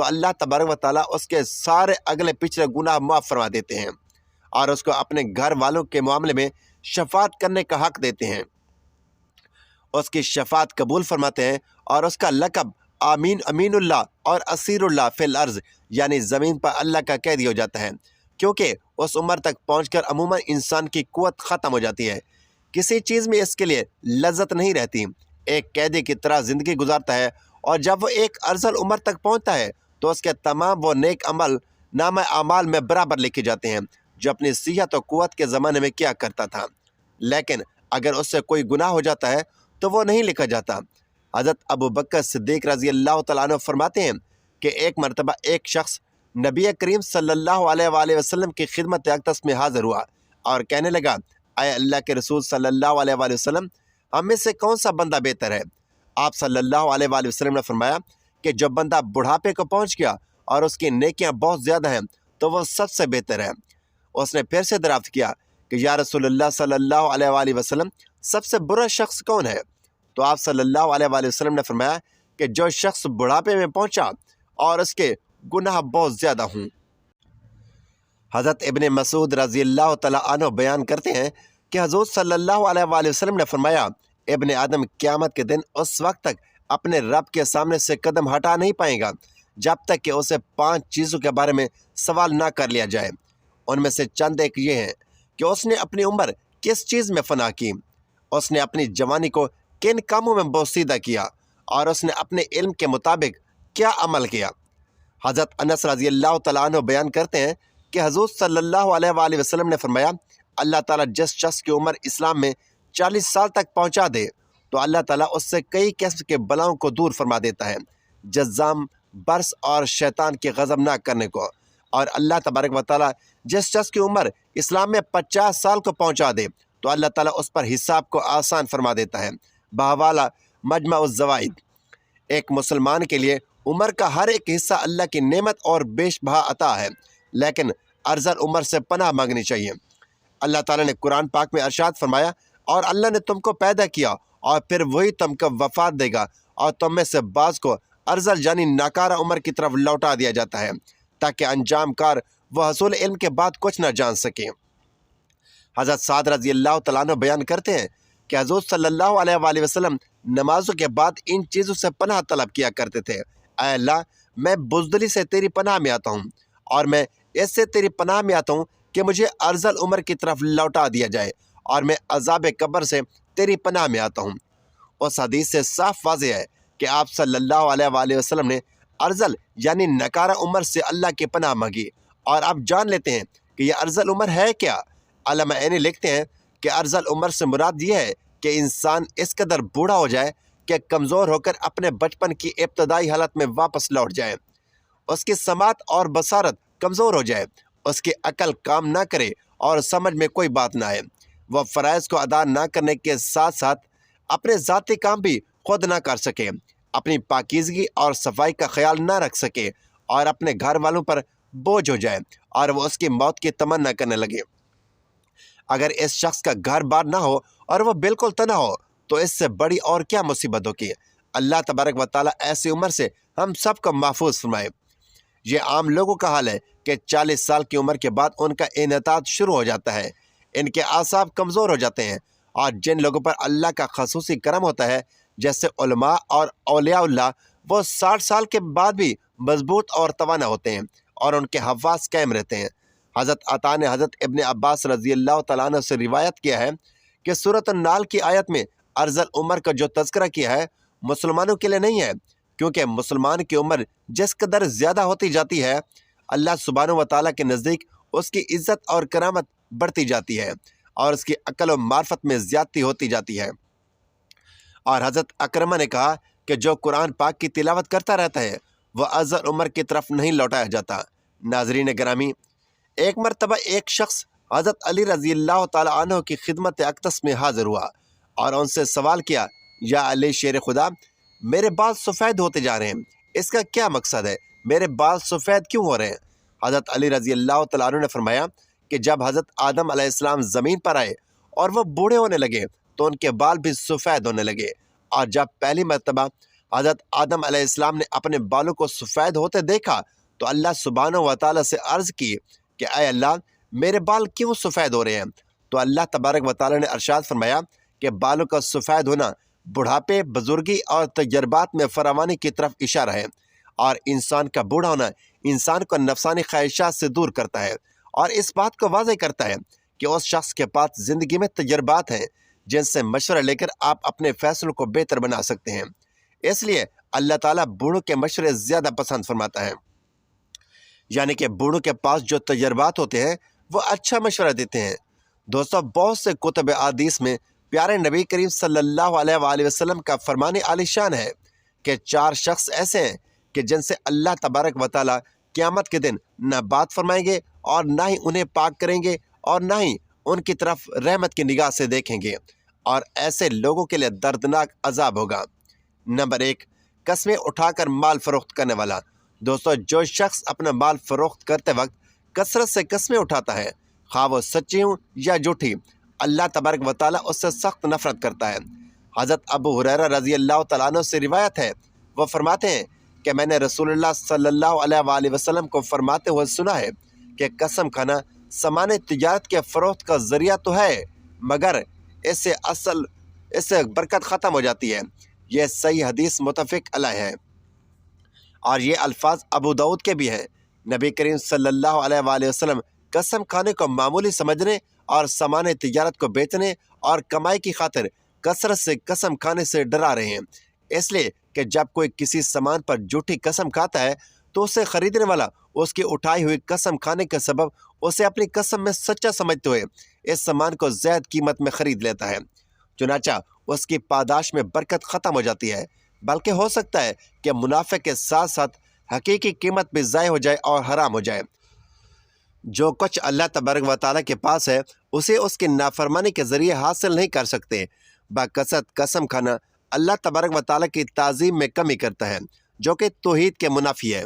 تو اللہ تبارک و تعالیٰ اس کے سارے اگلے پچھلے گناہ معاف فرما دیتے ہیں اور اس کو اپنے گھر والوں کے معاملے میں شفاعت کرنے کا حق دیتے ہیں، اس کی شفاعت قبول فرماتے ہیں اور اس کا لقب امین اللہ اور اسیر اللہ فی الارض یعنی زمین پر اللہ کا قیدی ہو جاتا ہے، کیونکہ اس عمر تک پہنچ کر عموماً انسان کی قوت ختم ہو جاتی ہے، کسی چیز میں اس کے لیے لذت نہیں رہتی، ایک قیدی کی طرح زندگی گزارتا ہے، اور جب وہ ایک ارذل عمر تک پہنچتا ہے تو اس کے تمام وہ نیک عمل نامہ اعمال میں برابر لکھے جاتے ہیں جو اپنی صحت و قوت کے زمانے میں کیا کرتا تھا، لیکن اگر اس سے کوئی گناہ ہو جاتا ہے تو وہ نہیں لکھا جاتا۔ حضرت ابو بکر صدیق رضی اللہ تعالیٰ عنہ فرماتے ہیں کہ ایک مرتبہ ایک شخص نبی کریم صلی اللہ علیہ وآلہ وسلم کی خدمت اقدس میں حاضر ہوا اور کہنے لگا، اے اللہ کے رسول صلی اللہ علیہ وآلہ وسلم، ہم میں سے کون سا بندہ بہتر ہے؟ آپ صلی اللہ علیہ وآلہ وسلم نے فرمایا کہ جو بندہ بڑھاپے کو پہنچ گیا اور اس کی نیکیاں بہت زیادہ ہیں تو وہ سب سے بہتر ہے۔ اس نے پھر سے دریافت کیا کہ یا رسول اللہ صلی اللہ علیہ وآلہ وسلم، سب سے برا شخص کون ہے؟ تو آپ صلی اللہ علیہ وآلہ وسلم نے فرمایا کہ جو شخص بڑھاپے میں پہنچا اور اس کے گناہ بہت زیادہ ہوں۔ حضرت ابن مسعود رضی اللہ تعالیٰ عنہ بیان کرتے ہیں کہ حضور صلی اللہ علیہ وآلہ وسلم نے فرمایا، ابن آدم قیامت کے دن اس وقت تک اپنے رب کے سامنے سے قدم ہٹا نہیں پائے گا جب تک کہ اسے 5 چیزوں کے بارے میں سوال نہ کر لیا جائے۔ ان میں سے چند ایک یہ ہیں کہ اس نے اپنی عمر کس چیز میں فنا کی، اس نے اپنی جوانی کو کن کاموں میں بوسیدہ کیا، اور اس نے اپنے علم کے مطابق کیا عمل کیا۔ حضرت انس رضی اللہ تعالیٰ عنہ بیان کرتے ہیں کہ حضور صلی اللہ علیہ وآلہ وسلم نے فرمایا، اللہ تعالیٰ جس شخص کی عمر اسلام میں 40 سال تک پہنچا دے تو اللہ تعالیٰ اس سے کئی قسم کے بلاؤں کو دور فرما دیتا ہے، جزام، برس اور شیطان کے غضب نہ کرنے کو، اور اللہ تبارک و تعالیٰ جس شخص کی عمر اسلام میں 50 سال کو پہنچا دے تو اللہ تعالیٰ اس پر حساب کو آسان فرما دیتا ہے۔ بحوالہ مجمع الزوائد۔ ایک مسلمان کے لیے عمر کا ہر ایک حصہ اللہ کی نعمت اور بیش بہا عطا ہے، لیکن ارذل عمر سے پناہ مانگنی چاہیے۔ اللہ تعالیٰ نے قرآن پاک میں ارشاد فرمایا، اور اللہ نے تم کو پیدا کیا اور پھر وہی تم کو وفات دے گا، اور تم میں سے بعض کو ارذل یعنی ناکارہ عمر کی طرف لوٹا دیا جاتا ہے تاکہ انجام کار وہ حصول علم کے بعد کچھ نہ جان سکیں۔ حضرت سعد رضی اللہ تعالیٰ عنہ بیان کرتے ہیں کہ حضور صلی اللہ علیہ وآلہ وسلم نمازوں کے بعد ان چیزوں سے پناہ طلب کیا کرتے تھے، اے اللہ، میں بزدلی سے تیری پناہ میں آتا ہوں، اور میں اس سے تیری پناہ میں آتا ہوں کہ مجھے ارذل عمر کی طرف لوٹا دیا جائے، اور میں عذاب قبر سے تیری پناہ میں آتا ہوں۔ اس حدیث سے صاف واضح ہے کہ آپ صلی اللہ علیہ وآلہ وسلم نے ارذل یعنی نکارہ عمر سے اللہ کی پناہ مانگی، اور آپ جان لیتے ہیں کہ یہ ارذل عمر ہے کیا۔ علامہ عینی لکھتے ہیں کہ ارذل عمر سے مراد یہ ہے کہ انسان اس قدر بوڑھا ہو جائے کہ کمزور ہو کر اپنے بچپن کی ابتدائی حالت میں واپس لوٹ جائے، اس کی سماعت اور بصارت کمزور ہو جائے، اس کی عقل کام نہ کرے اور سمجھ میں کوئی بات نہ آئے، وہ فرائض کو ادا نہ کرنے کے ساتھ ساتھ اپنے ذاتی کام بھی خود نہ کر سکے، اپنی پاکیزگی اور صفائی کا خیال نہ رکھ سکے، اور اپنے گھر والوں پر بوجھ ہو جائے اور وہ اس کی موت کی تمنا کرنے لگے۔ اگر اس شخص کا گھر بار نہ ہو اور وہ بالکل تنہا ہو تو اس سے بڑی اور کیا مصیبت ہوگی۔ اللہ تبارک و تعالیٰ ایسی عمر سے ہم سب کو محفوظ فرمائے۔ یہ عام لوگوں کا حال ہے کہ 40 سال کی عمر کے بعد ان کا انحطاط شروع ہو جاتا ہے، ان کے اعصاب کمزور ہو جاتے ہیں، اور جن لوگوں پر اللہ کا خصوصی کرم ہوتا ہے جیسے علماء اور اولیاء اللہ، وہ 60 سال کے بعد بھی مضبوط اور توانا ہوتے ہیں اور ان کے حواس قائم رہتے ہیں۔ حضرت عطا نے حضرت ابن عباس رضی اللہ تعالیٰ عنہ سے روایت کیا ہے کہ سورۃ النحل کی آیت میں ارذل عمر کا جو تذکرہ کیا ہے مسلمانوں کے لیے نہیں ہے، کیونکہ مسلمان کی عمر جس قدر زیادہ ہوتی جاتی ہے اللہ سبحانہ و تعالیٰ کے نزدیک اس کی عزت اور کرامت بڑھتی جاتی ہے اور اس کی عقل و معرفت میں زیادتی ہوتی جاتی ہے۔ اور حضرت اکرمہ نے کہا کہ جو قرآن پاک کی تلاوت کرتا رہتا ہے وہ ارذل عمر کی طرف نہیں لوٹایا جاتا۔ ناظرین گرامی، ایک مرتبہ ایک شخص حضرت علی رضی اللہ تعالیٰ عنہ کی خدمت اقدس میں حاضر ہوا اور ان سے سوال کیا، یا علی شیر خدا، میرے بال سفید ہوتے جا رہے ہیں، اس کا کیا مقصد ہے؟ میرے بال سفید کیوں ہو رہے ہیں؟ حضرت علی رضی اللہ تعالیٰ عنہ نے فرمایا کہ جب حضرت آدم علیہ السلام زمین پر آئے اور وہ بوڑھے ہونے لگے تو ان کے بال بھی سفید ہونے لگے، اور جب پہلی مرتبہ حضرت آدم علیہ السلام نے اپنے بالوں کو سفید ہوتے دیکھا تو اللہ سبحانہ و تعالیٰ سے عرض کی کہ اے اللہ میرے بال کیوں سفید ہو رہے ہیں؟ تو اللہ تبارک و تعالیٰ نے ارشاد فرمایا کہ بالوں کا سفید ہونا بڑھاپے، بزرگی اور تجربات میں فراوانی کی طرف اشارہ ہے، اور انسان کا بوڑھا ہونا انسان کو نفسانی خواہشات سے دور کرتا ہے اور اس بات کو واضح کرتا ہے کہ اس شخص کے پاس زندگی میں تجربات ہیں جن سے مشورہ لے کر آپ اپنے فیصلوں کو بہتر بنا سکتے ہیں۔ اس لیے اللہ تعالیٰ بوڑھوں کے مشورے زیادہ پسند فرماتا ہے، یعنی کہ بوڑھوں کے پاس جو تجربات ہوتے ہیں وہ اچھا مشورہ دیتے ہیں۔ دوستو، بہت سے کتب احادیث میں پیارے نبی کریم صلی اللہ علیہ وآلہ وسلم کا فرمان عالی شان ہے کہ 4 شخص ایسے ہیں کہ جن سے اللہ تبارک و تعالیٰ قیامت کے دن نہ بات فرمائیں گے اور نہ ہی انہیں پاک کریں گے اور نہ ہی ان کی طرف رحمت کی نگاہ سے دیکھیں گے، اور ایسے لوگوں کے لیے دردناک عذاب ہوگا۔ نمبر 1، قسمیں اٹھا کر مال فروخت کرنے والا۔ دوستو، جو شخص اپنا مال فروخت کرتے وقت کثرت سے قسمیں اٹھاتا ہے، خواہ وہ سچی ہوں یا جھوٹی، اللہ تبارک و تعالیٰ اس سے سخت نفرت کرتا ہے۔ حضرت ابو ہریرہ رضی اللہ تعالیٰ عنہ سے روایت ہے، وہ فرماتے ہیں کہ میں نے رسول اللہ صلی اللہ علیہ وآلہ وسلم کو فرماتے ہوئے سنا ہے کہ قسم کھانا سامان تجارت کے فروخت کا ذریعہ تو ہے، مگر اس سے برکت ختم ہو جاتی ہے۔ یہ صحیح حدیث متفق علیہ ہے، اور یہ الفاظ ابو داؤد کے بھی ہیں۔ نبی کریم صلی اللہ علیہ وآلہ وسلم قسم کھانے کو معمولی سمجھنے اور سامان تجارت کو بیچنے اور کمائی کی خاطر کثرت سے قسم کھانے سے ڈرا رہے ہیں، اس لیے کہ جب کوئی کسی سامان پر جھوٹی قسم کھاتا ہے تو اسے خریدنے والا اس کی اٹھائی ہوئی قسم کھانے کے سبب اسے اپنی قسم میں سچا سمجھتے ہوئے اس سامان کو زائد قیمت میں خرید لیتا ہے، چنانچہ اس کی پاداش میں برکت ختم ہو جاتی ہے، بلکہ ہو سکتا ہے کہ منافع کے ساتھ ساتھ حقیقی قیمت بھی ضائع ہو جائے اور حرام ہو جائے۔ جو کچھ اللہ تبارک و تعالیٰ کے پاس ہے اسے اس کی نافرمانی کے ذریعے حاصل نہیں کر سکتے۔ بکثرت قسم کھانا اللہ تبارک و تعالیٰ کی تعظیم میں کمی کرتا ہے، جو کہ توحید کے منافی ہے۔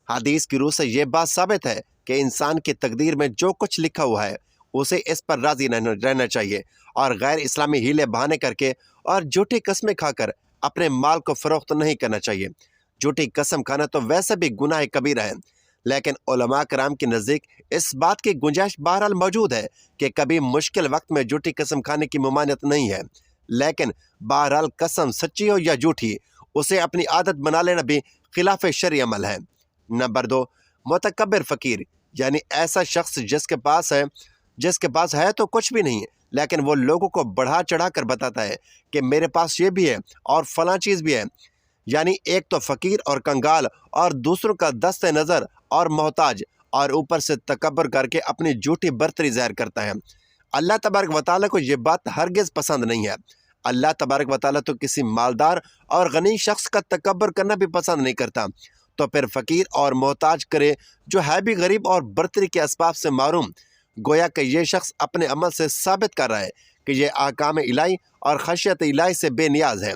حدیث کی روح سے یہ بات ثابت ہے کہ انسان کی تقدیر میں جو کچھ لکھا ہوا ہے اسے اس پر راضی رہنا چاہیے، اور غیر اسلامی ہیلے بہانے کر کے اور جھوٹی قسمیں کھا کر اپنے مال کو فروخت نہیں کرنا چاہیے۔ جھوٹی قسم کھانا تو ویسے بھی گناہ کبیرہ ہے، لیکن علماء کرام کے نزدیک اس بات کی گنجائش بہرحال موجود ہے کہ کبھی مشکل وقت میں جھوٹی قسم کھانے کی ممانعت نہیں ہے، لیکن بہرحال قسم سچی ہو یا جھوٹی اسے اپنی عادت بنا لینا بھی خلاف شرعی عمل ہے۔ نمبر 2، متکبر فقیر، یعنی ایسا شخص جس کے پاس ہے تو کچھ بھی نہیں ہے، لیکن وہ لوگوں کو بڑھا چڑھا کر بتاتا ہے کہ میرے پاس یہ بھی ہے اور فلاں چیز بھی ہے، یعنی ایک تو فقیر اور کنگال اور دوسروں کا دست نظر اور محتاج، اور اوپر سے تکبر کر کے اپنی جھوٹی برتری ظاہر کرتا ہے۔ اللہ تبارک و تعالیٰ کو یہ بات ہرگز پسند نہیں ہے۔ اللہ تبارک و تعالیٰ تو کسی مالدار اور غنی شخص کا تکبر کرنا بھی پسند نہیں کرتا، تو پھر فقیر اور محتاج کرے جو ہے بھی غریب اور برتری کے اسباب سے معروم، گویا کہ یہ شخص اپنے عمل سے ثابت کر رہا ہے کہ یہ احکام الہی اور خشیت الہی سے بے نیاز ہے،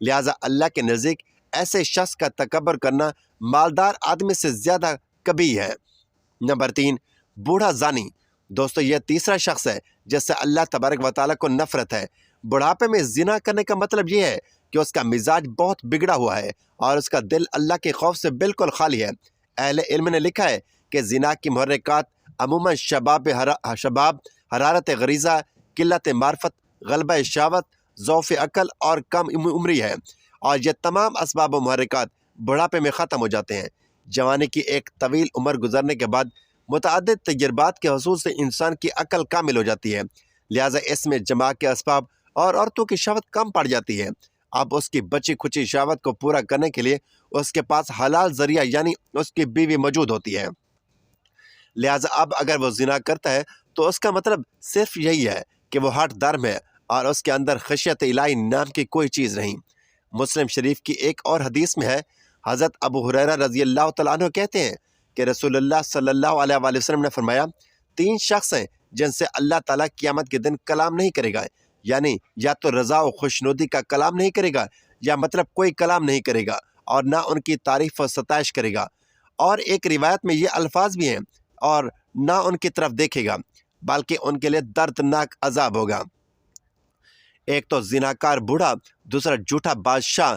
لہٰذا اللہ کے نزدیک ایسے شخص کا تکبر کرنا مالدار آدمی سے زیادہ کبھی ہے۔ نمبر 3، بوڑھا زانی۔ دوستو، یہ تیسرا شخص ہے جس سے اللہ تبارک و تعالیٰ کو نفرت ہے۔ بڑھاپے میں زنا کرنے کا مطلب یہ ہے کہ اس کا مزاج بہت بگڑا ہوا ہے اور اس کا دل اللہ کے خوف سے بالکل خالی ہے۔ اہل علم نے لکھا ہے کہ زنا کی محرکات عموماً شباب، حرارت غریزہ، قلت معرفت، غلبہ شہوت، ضعف عقل اور کم عمری ہے، اور یہ تمام اسباب و محرکات بڑھاپے میں ختم ہو جاتے ہیں۔ جوانی کی ایک طویل عمر گزرنے کے بعد متعدد تجربات کے حصول سے انسان کی عقل کامل ہو جاتی ہے، لہٰذا اس میں جماع کے اسباب اور عورتوں کی شہوت کم پڑ جاتی ہے۔ اب اس کی بچی کھچی شہوت کو پورا کرنے کے لیے اس کے پاس حلال ذریعہ یعنی اس کی بیوی موجود ہوتی ہے، لہٰذا اب اگر وہ زنا کرتا ہے تو اس کا مطلب صرف یہی ہے کہ وہ ہٹ درم ہے اور اس کے اندر خشیت الہی نام کی کوئی چیز نہیں۔ مسلم شریف کی ایک اور حدیث میں ہے، حضرت ابو ہریرہ رضی اللہ تعالیٰ عنہ کہتے ہیں کہ رسول اللہ صلی اللہ علیہ وآلہ وسلم نے فرمایا، 3 شخص ہیں جن سے اللہ تعالیٰ قیامت کے دن کلام نہیں کرے گا، یعنی یا تو رضا و خوشنودی کا کلام نہیں کرے گا یا مطلب کوئی کلام نہیں کرے گا، اور نہ ان کی تعریف و ستائش کرے گا، اور ایک روایت میں یہ الفاظ بھی ہیں، اور نہ ان کی طرف دیکھے گا، بلکہ ان کے لیے دردناک عذاب ہوگا۔ ایک تو زناکار بوڑھا، دوسرا جھوٹا بادشاہ،